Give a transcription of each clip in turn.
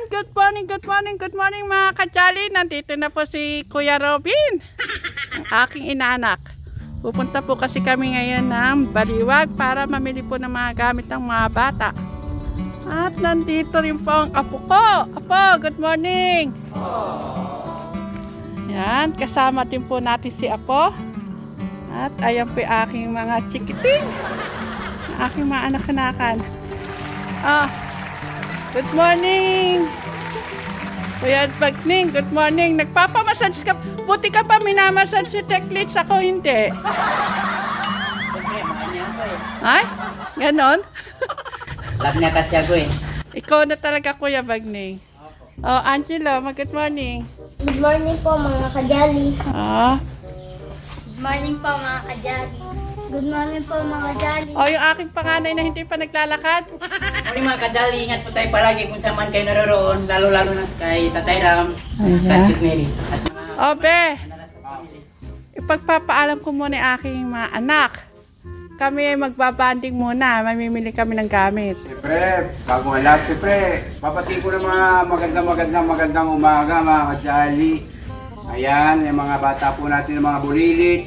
Good morning mga kajali. Nandito na po si Kuya Robin, ang aking inaanak. Pupunta po kasi kami ngayon ng Baliwag para mamili po ng mga gamit ng mga bata. At nandito rin po ang apo ko. Apo, good morning. Yan, kasama din po natin si Apo. At ayan po yung aking mga chikiting. Aking mga anak-anakan. Good morning. Kuya Bagning, good morning. Nagpapamassage ka. Buti ka pa minamassage si Teklits. Ako hindi. Ay? Ganon? Love niya kasi ako eh. Ikaw na talaga, Kuya Bagning. Oh, Angelo, good morning. Good morning po mga kajali. Good morning po mga kajali. Good morning po mga kajali. Oh, yung aking panganay na hindi pa naglalakad. Morning mga kadali, ingat po tayo palagi kung saan man kayo naroroon, lalo-lalo na kay Tatay Ram, kay Sis Mary, at mga Obe, nanas sa family. ipagpapaalam ko muna yung aking mga anak. Kami ay magbabanding muna. Mamimili kami ng gamit. Siyempre, bago ang lahat, siyempre, papati ko ng mga magandang umaga mga kajali. Ayan, yung mga bata po natin, yung mga bulilit.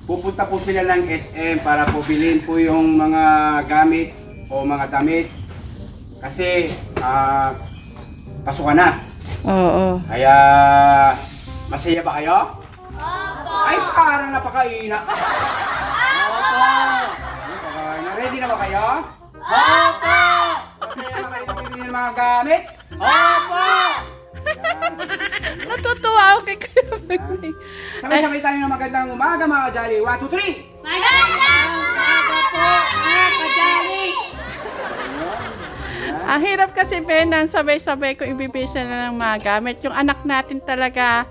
Pupunta po sila ng SM para po bilhin po yung mga gamit o mga damit. Kasi, pasukan na. Oo. Kaya, masaya ba kayo? Ay, parang napakaina. Opo! Ready na ba kayo? Opo! Masaya ba kayo bibili ng mga gamit? Opo! Natutuwa ako kay Kuya Bagning. Sabay-sabay tayo ng magandang umaga mga kajali. 1, 2, 3! Magandang Umaga po mga kajali! Ang hirap kasi, Benan, sabay-sabay ko ibibisa na ng mga gamit. Yung anak natin talaga,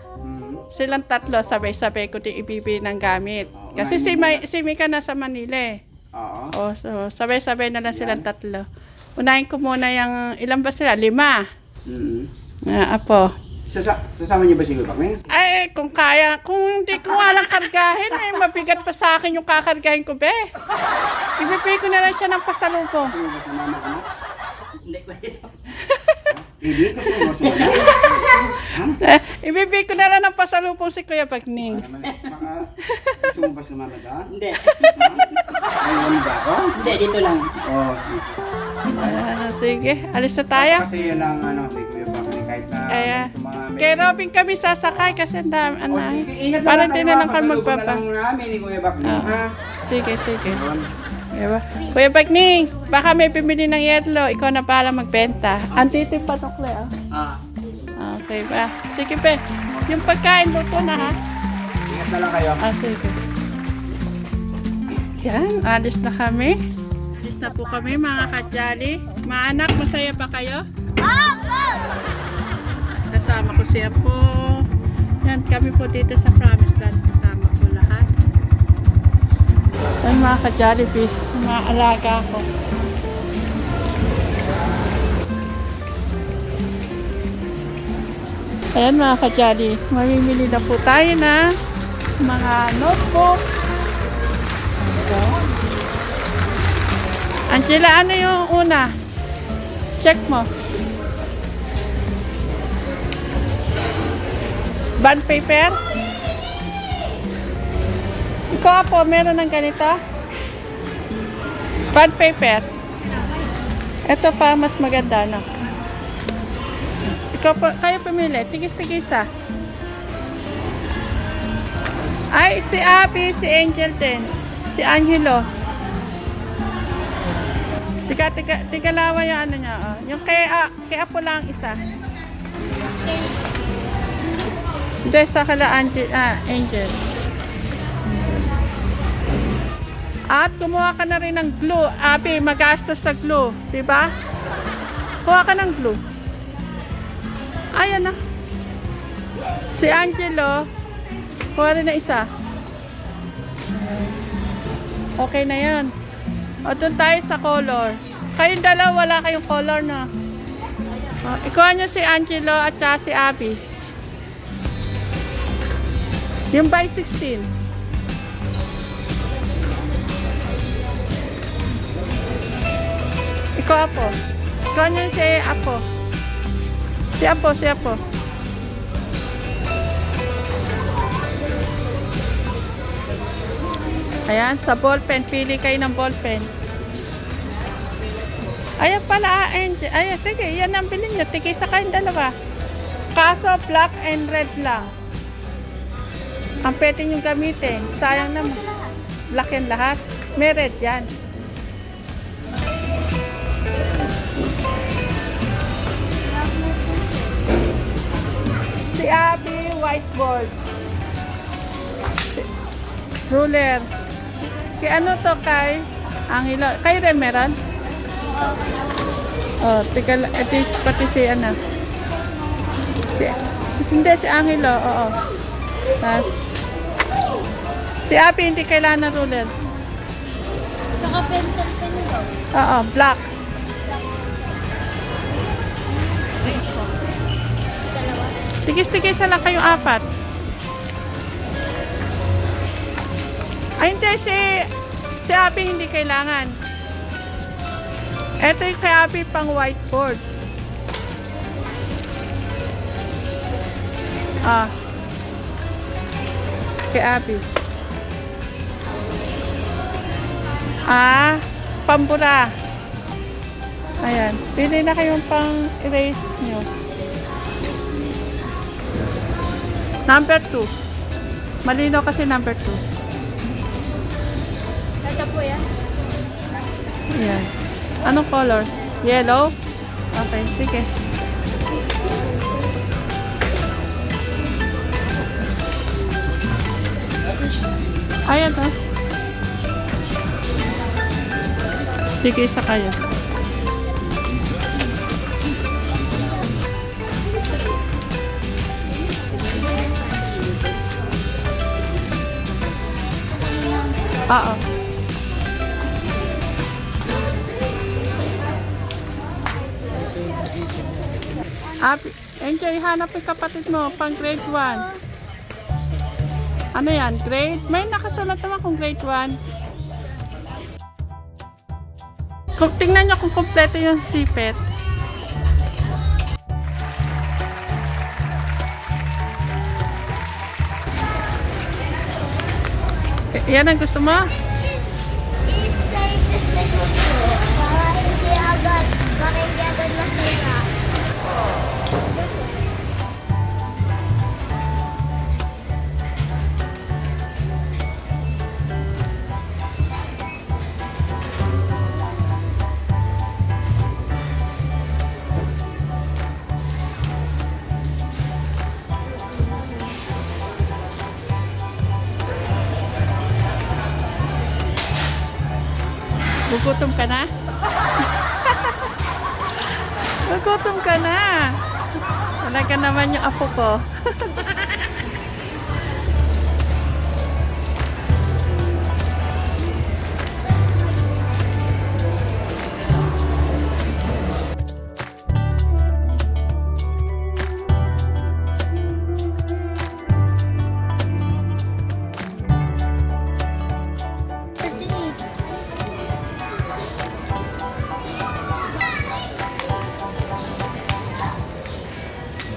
silang tatlo, sabay-sabay ko din ibibili ng gamit. Kasi si Mika nasa Manila eh. Oo. O, so, sabay-sabay na lang silang tatlo. Unahin ko muna yung, ilan ba sila? 5. Apo. Sasama niyo ba si Kuya Bakme? Ay, kung kaya, kung hindi ko walang kargahin, eh, mabigat pa sa akin yung kakargahin ko, be. Ibibigay ko na lang siya ng pasalubong. Sino ba sa mama ko? Hindi ko ito. Hindi ko sino si mama. Ibibigay ko na lang ng pasalubong si Kuya Bagning. Gusto mo ba sumama doon? Hindi. Ayaw mo ba ako? Hindi, dito lang. Oo. Sige, alis na tayo. Kasi yun lang si Kuya Bakme kahit na Kaya, ganito mga kay Robin kami sasakay kasi ang dami, O sige, ingat para na din lang na lang kami pasalubong na magbaba. lang namin ni Kuya Bakme, Oo. ha? Sige. Yun. Diba? Kuya Bagning, baka may bumili ng yellow, ikaw na pala magbenta. Antito yung patukle, oh. Ah. Okay ba? Sige pe, yung pagkain mo po na ha. Ingat na lang kayo. Sige. Yan, alis na kami. Alis na po kami mga kajali. Mga anak, masaya ba kayo? Kasama ko siya po. Yan, kami po dito sa Promised Land. Kasama po lahat. Yan mga ka-Jollibee, mga alaga ko. Ayan mga ka-Jolly, mamimili na po tayo na mga notebook. Angela, ano yung una? Check mo. Bond paper? Ikaw po, meron ng ganito? Bond paper. Ito pa, mas maganda, no? Ikaw po, kayo pumili. Tigis-tigisa. Ay, si Abby, si Angel din. Si Angelo. Tigalawa yung ano niya, oh. Yung kay Apo lang isa. Hindi, sa kala Angel. At kumuha ka na rin ng glue. Abi, magastos sa glue. Diba? Kuha ka ng glue. Ayan na. Si Angelo, kuha rin na isa. Okay na yan. O, doon tayo sa color. Kayong dalawa, wala kayong color na. O, ikuha nyo si Angelo at saka si Abby. Yung by 16. Ko Apo. Ko niya si Apo. Si Apo, si Apo. Ayan, sa ballpen. Pili kayo ng ballpen. Ayan pala, Angel. Ayan, sige, yan ang bilhin nyo. Tigisa kayong dalawa. Kaso, black and red lang. Ang pwede nyo gamitin. Sayang naman. Black yan lahat. May red yan. Si Abby, whiteboard. Ruler. Si ano to kay Angelo? Kay rin meron? Oh, tika, ito pati si ano. Hindi si Angelo, oo. Tas, si Abby hindi kailangan ng ruler. Saka pencil pen mo. Oo, black. Dalawa. Tigis-tigisa lang kayong apat. Ay, hindi. Si Abby hindi kailangan. Ito yung kay Abby pang whiteboard. Ah. Kay Abby. Ah, pambura. Ayan. Pili na kayong pang erase nyo. Number 2. Malino kasi number 2. Ito po yan. Ayan. Anong color? Yellow? Okay, sige. Ayan ha. Sige, isa kayo. Oo. Enjoy, hanap yung kapatid mo pang grade 1. Ano yan? Grade? May nakasulat naman kung grade 1. Kung tingnan nyo kung kompleto yung sipit. Yan ang gusto mo? Isay the second floor. Para hindi agad masira. Gugutom ka na? Gugutom ka na. Talaga naman yung apo ko.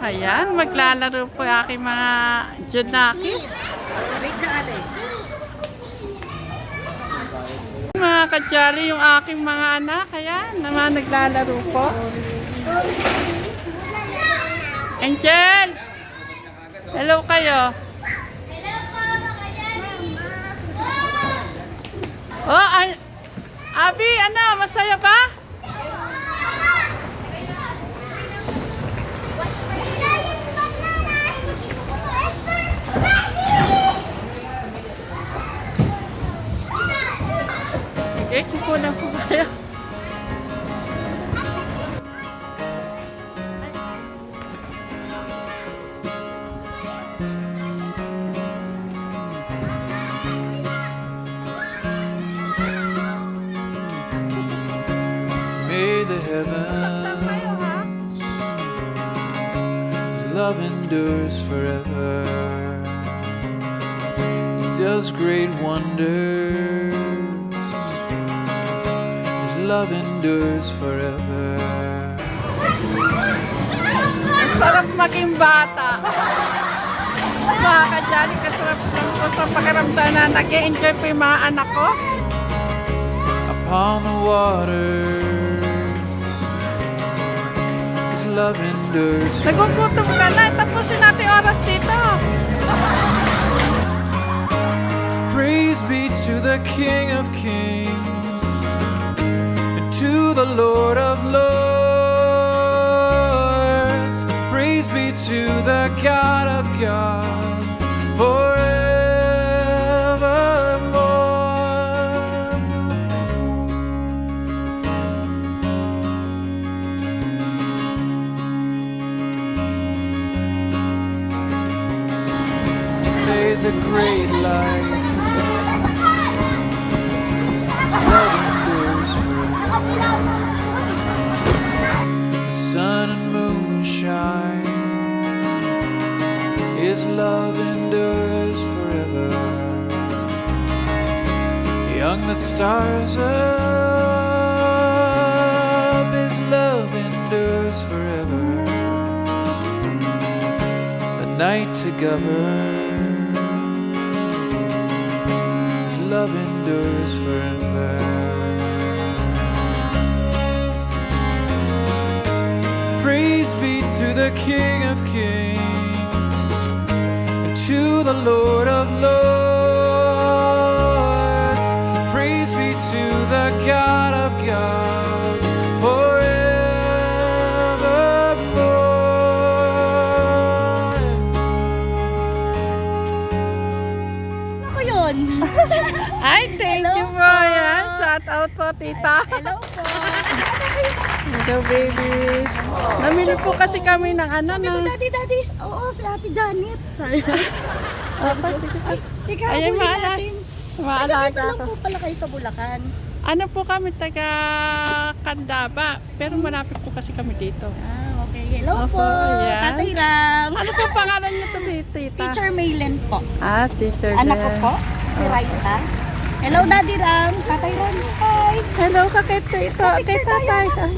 Ayan, maglalaro po yung aking mga Junakis. Mga kajali yung aking mga anak. Ayan, naman naglalaro po. Angel! Hello kayo. Oh, Abby, ano, masaya ba? Okay, kukunan ko kaya. Made the heavens, His love endures forever. He does great wonders. His love endures forever. Sarap maging bata. Mga ka-Jolly, kasarap lang po sa pakiramdam na nag-e-enjoy po yung mga anak ko. Upon the waters, His love endures forever. Nagugutom ka na. Tapusin natin oras dito. Praise be to the King of Kings and to the Lord of Lords. Praise be to the God of gods forevermore. May the great light love endures forever. The sun and moon shine, His love endures forever. Young the stars up, His love endures forever. The night to govern, His love endures forever. Praise be to the King of Kings and to the Lord of Lords. Praise be to the God of gods forevermore. Ako yun. Ay, thank you po. Yan. Shout out po, tita. Hello po. Hello, baby. Namili po kasi kami ng ano na. Daddy, oo, si Ate Janet. Sorry. Opo, sige. Ay, teka, Ayun, huli maala. natin. Maalaga Taga lang ko. po pala kayo sa Bulacan. Ano po kami, taga Candaba. Pero malapit po kasi kami dito. Ah, okay. Hello Opo, po. yan. Tatay Ram. Ano po pangalan niyo to, tita? Teacher Maylen po. Ah, teacher. Anak ko din. po, si Raisa. Hello, Daddy Ram. Tatay Ram. Hi. Hello ka kay tita. Kay tatay. Ay,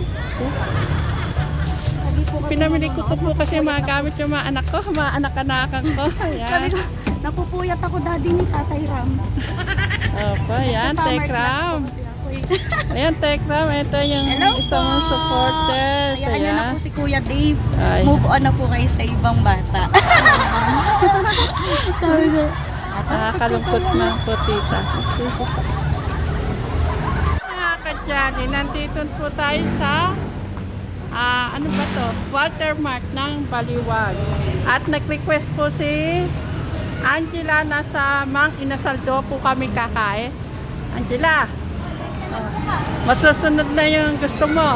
Lagi po kami pinamili ko po kasi mga gamit yung mga anak ko, mga anak-anakan ko. Sabi Ayan. ko, napupuyat ako daddy ni Tatay Ram. Opo, ayan, Sa summer Tekram. class po kasi ako eh. Ayan, Tekram. Ito yung Hello isa po. mong supporters. Ayan na Ayan. po si Kuya Dave. Ay. Move on na po kayo sa ibang bata. Sabi ko, Nakakalungkot man po, tita. Mga kadyali, nandito po tayo sa ano ba to? Watermark ng Baliwag. At nag-request po si Angela na sa Mang Inasaldo po kami kakain. Angela, masusunod na yung gusto mo.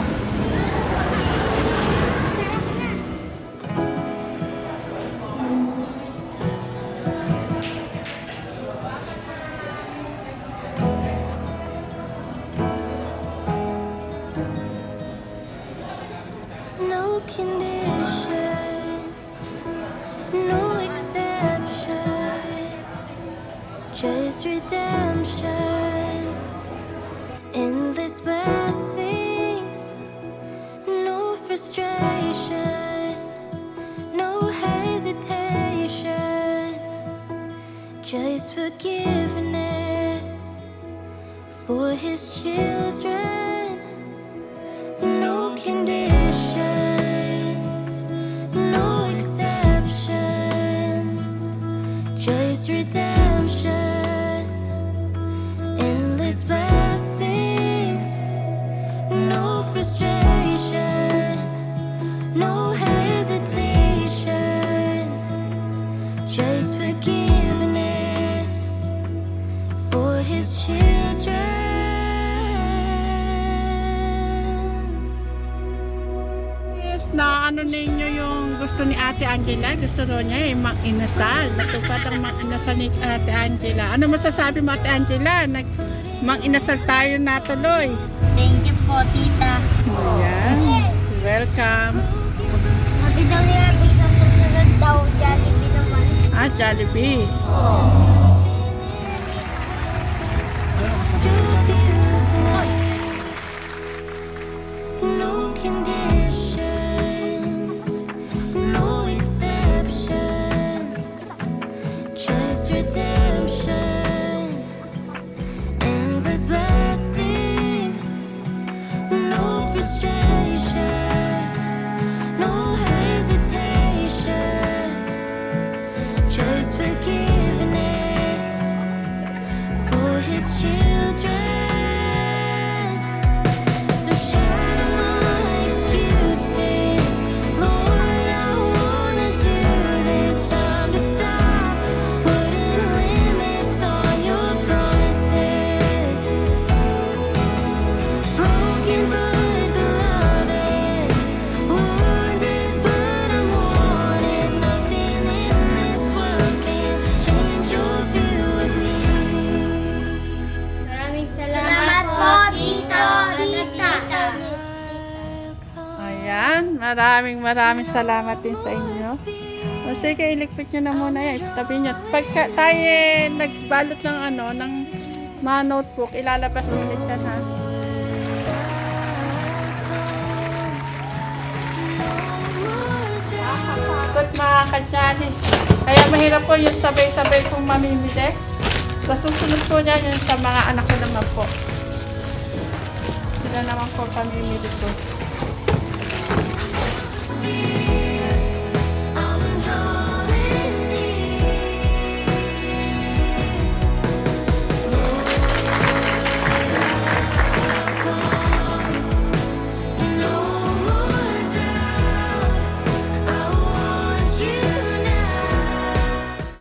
No conditions, no exceptions, just redemption, endless blessings, no frustration, no hesitation, just forgiveness for His children. No conditions, no exceptions, just redemption, endless blessings, no frustration, no hesitation, just forgiveness for His children. Na ano ninyo yung gusto ni Ate Angela, gusto ro niya yung mang-inasal. Natupad ang mang-inasal ni Ate Angela. Ano masasabi mo, Ate Angela? Mang-inasal tayo natuloy. thank you po, tita. Ayan. Welcome. Sabi daw niya, sa susunod daw, Jollibee naman. Ah, Jollibee. Maraming salamat din sa inyo. O sige, iligpit nyo na muna yan. Itabi nyo. Pagka tayo nagbalot ng ng mga notebook, ilalabas ulit yan ha. Nakakapagod mga kadyani. Kaya mahirap po yung sabay-sabay kong mamimili. Sa susunod po niya yun sa mga anak ko naman po. Sila naman po pamimili ko.